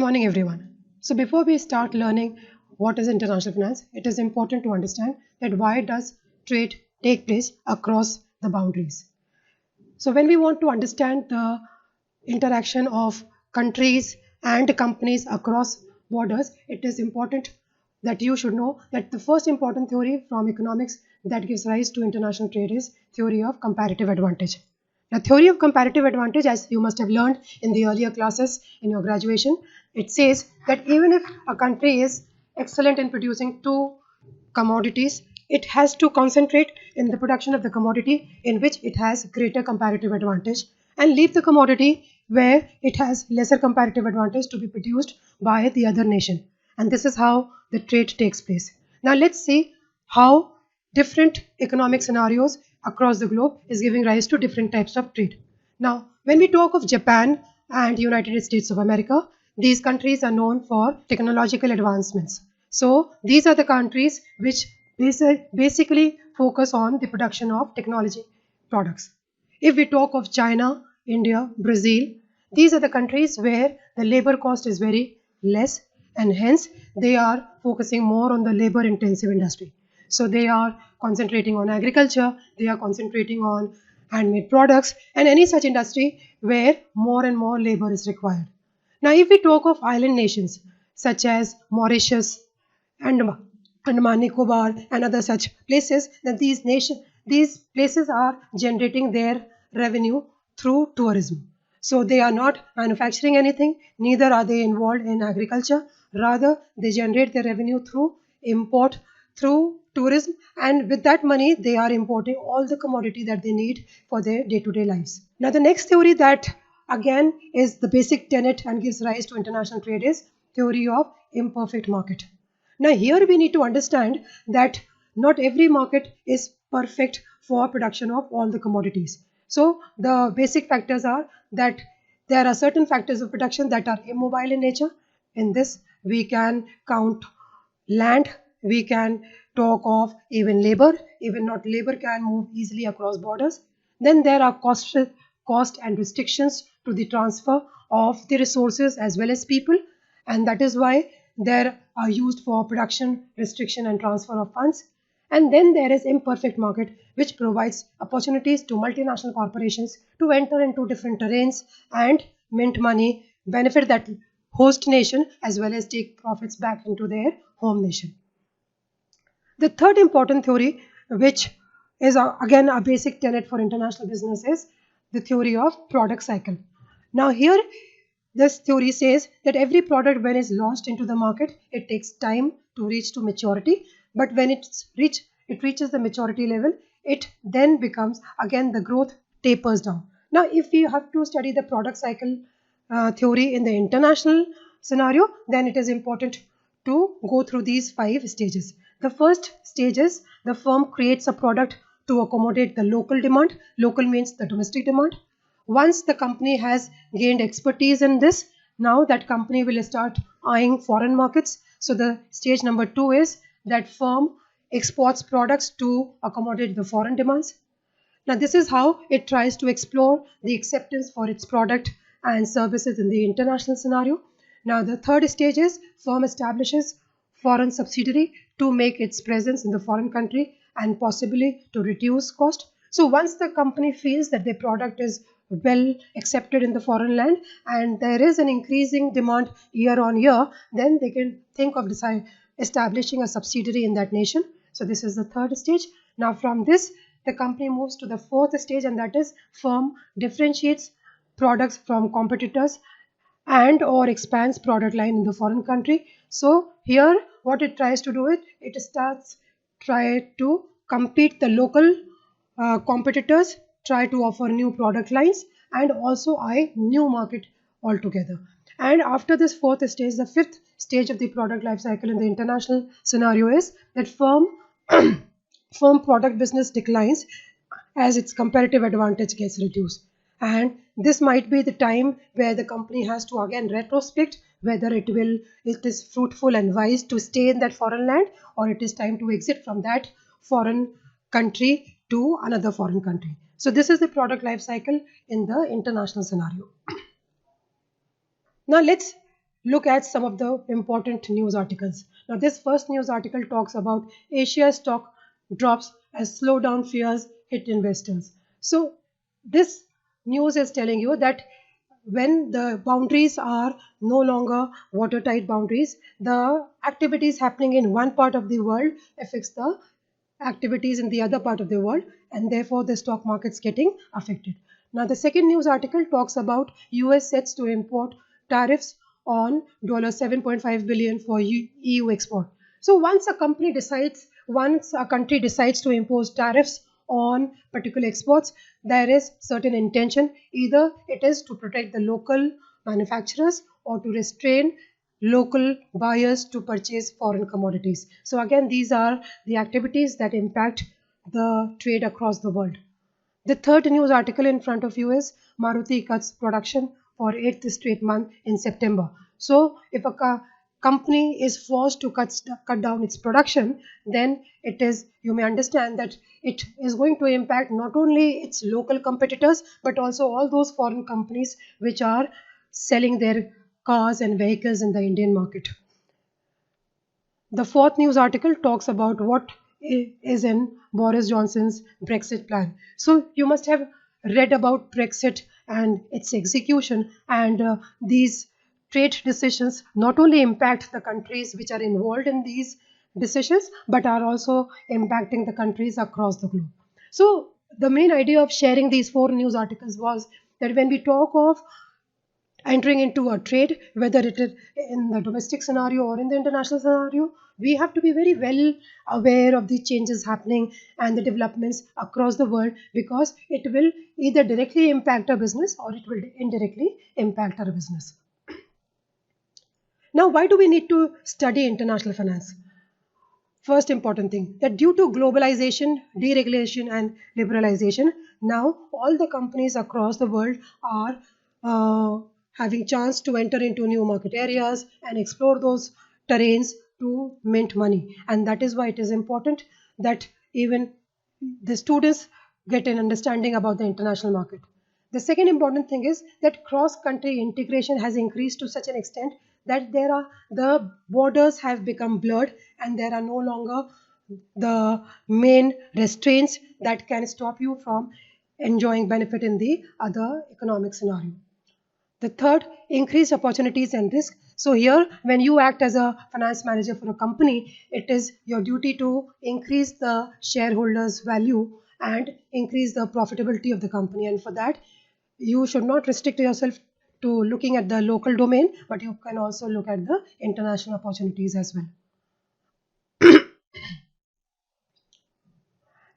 morning everyone. So before we start learning what is international finance, it is important to understand that why does trade take place across the boundaries. So when we want to understand the interaction of countries and companies across borders, it is important that you should know that the first important theory from economics that gives rise to international trade is theory of comparative advantage. Now, theory of comparative advantage, as you must have learned in the earlier classes in your graduation, it says that even if a country is excellent in producing two commodities, it has to concentrate in the production of the commodity in which it has greater comparative advantage and leave the commodity where it has lesser comparative advantage to be produced by the other nation. And this is how the trade takes place. Now let's see how different economic scenarios across the globe is giving rise to different types of trade. Now, when we talk of Japan and United States of America, these countries are known for technological advancements. So these are the countries which basically focus on the production of technology products. If we talk of China, India, Brazil, these are the countries where the labor cost is very less and hence they are focusing more on the labor intensive industry. So they are concentrating on agriculture, they are concentrating on handmade products and any such industry where more and more labor is required. Now if we talk of island nations such as Mauritius, Andaman Nicobar and other such places, that these places are generating their revenue through tourism. So they are not manufacturing anything, neither are they involved in agriculture, rather they generate their revenue through import, through tourism, and with that money they are importing all the commodity that they need for their day-to-day lives. Now the next theory that again is the basic tenet and gives rise to international trade is theory of imperfect market. Now here we need to understand that not every market is perfect for production of all the commodities. So the basic factors are that there are certain factors of production that are immobile in nature. In this we can count land, we can talk of even labor, even not labor can move easily across borders. Then there are cost and restrictions to the transfer of the resources as well as people, and that is why they are used for production, restriction and transfer of funds. And then there is imperfect market which provides opportunities to multinational corporations to enter into different terrains and mint money, benefit that host nation as well as take profits back into their home nation. The third important theory, which is again a basic tenet for international business, is the theory of product cycle. Now here this theory says that every product when it's launched into the market, it takes time to reach to maturity, but when it reaches the maturity level, it then becomes again the growth tapers down. Now if you have to study the product cycle theory in the international scenario, then it is important to go through these 5 stages. The first stage is the firm creates a product to accommodate the local demand. Local means the domestic demand. Once the company has gained expertise in this, now that company will start eyeing foreign markets. So the stage number 2 is that firm exports products to accommodate the foreign demands. Now this is how it tries to explore the acceptance for its product and services in the international scenario. Now the third stage is firm establishes foreign subsidiary to make its presence in the foreign country and possibly to reduce cost. So once the company feels that their product is well accepted in the foreign land and there is an increasing demand year on year, then they can think of establishing a subsidiary in that nation. So this is the third stage. Now from this the company moves to the fourth stage, and that is firm differentiates products from competitors and or expands product line in the foreign country. So here what it tries to do is it starts try to compete the local competitors, try to offer new product lines and also eye new market altogether. And after this fourth stage, the fifth stage of the product life cycle in the international scenario is that firm product business declines as its comparative advantage gets reduced. And this might be the time where the company has to again retrospect whether it is fruitful and wise to stay in that foreign land or it is time to exit from that foreign country to another foreign country. So this is the product life cycle in the international scenario. Now let's look at some of the important news articles. Now, this first news article talks about Asia stock drops as slowdown fears hit investors. So, this news is telling you that when the boundaries are no longer watertight boundaries, the activities happening in one part of the world affects the activities in the other part of the world, and therefore the stock market's getting affected. Now, the second news article talks about US sets to import tariffs on $7.5 billion for EU export. So once a country decides to impose tariffs on particular exports, there is certain intention. Either it is to protect the local manufacturers or to restrain local buyers to purchase foreign commodities. So again, these are the activities that impact the trade across the world. The third news article in front of you is Maruti cuts production for 8th straight month in September. So if a company is forced to cut down its production, then you may understand that it is going to impact not only its local competitors but also all those foreign companies which are selling their cars and vehicles in the Indian market. The fourth news article talks about what is in Boris Johnson's Brexit plan. So you must have read about Brexit and its execution, and these trade decisions not only impact the countries which are involved in these decisions but are also impacting the countries across the globe. So the main idea of sharing these four news articles was that when we talk of entering into a trade, whether it is in the domestic scenario or in the international scenario, we have to be very well aware of the changes happening and the developments across the world, because it will either directly impact our business or it will indirectly impact our business. Now, why do we need to study international finance? First important thing, that due to globalization, deregulation and liberalization, now all the companies across the world are having chance to enter into new market areas and explore those terrains to mint money. And that is why it is important that even the students get an understanding about the international market. The second important thing is that cross-country integration has increased to such an extent that the borders have become blurred and there are no longer the main restraints that can stop you from enjoying benefit in the other economic scenario. The third, increased opportunities and risk. So here, when you act as a finance manager for a company, it is your duty to increase the shareholders' value and increase the profitability of the company. And for that, you should not restrict yourself to looking at the local domain, but you can also look at the international opportunities as well.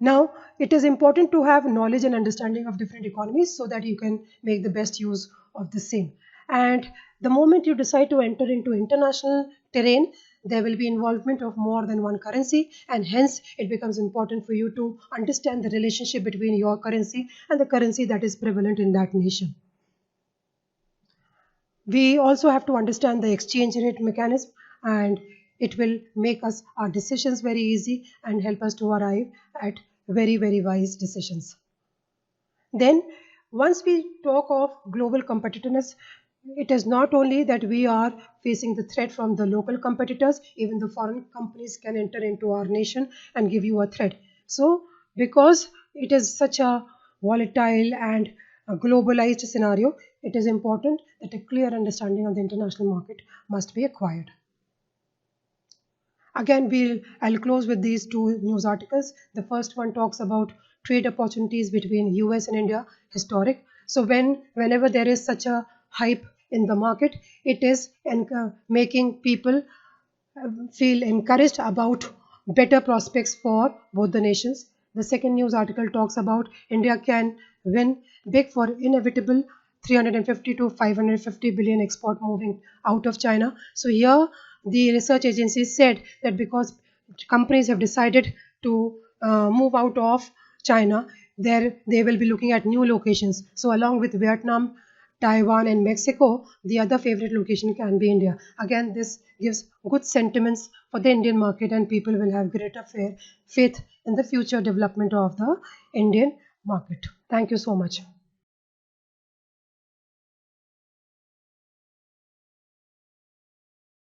Now, it is important to have knowledge and understanding of different economies so that you can make the best use of the same. And the moment you decide to enter into international terrain, there will be involvement of more than one currency, and hence it becomes important for you to understand the relationship between your currency and the currency that is prevalent in that nation. We also have to understand the exchange rate mechanism, and it will make us our decisions very easy and help us to arrive at very, very wise decisions. Then, once we talk of global competitiveness, it is not only that we are facing the threat from the local competitors, even the foreign companies can enter into our nation and give you a threat. So, because it is such a volatile and a globalized scenario, it is important that a clear understanding of the international market must be acquired. Again, I'll close with these two news articles. The first one talks about trade opportunities between US and India, historic. So whenever there is such a hype in the market, it is making people feel encouraged about better prospects for both the nations. The second news article talks about India can win big for inevitable 350 to 550 billion export moving out of China. So here the research agencies said that because companies have decided to move out of China, they will be looking at new locations. So along with Vietnam, Taiwan and Mexico, the other favorite location can be India. Again, this gives good sentiments for the Indian market, and people will have greater faith in the future development of the Indian market. Thank you so much.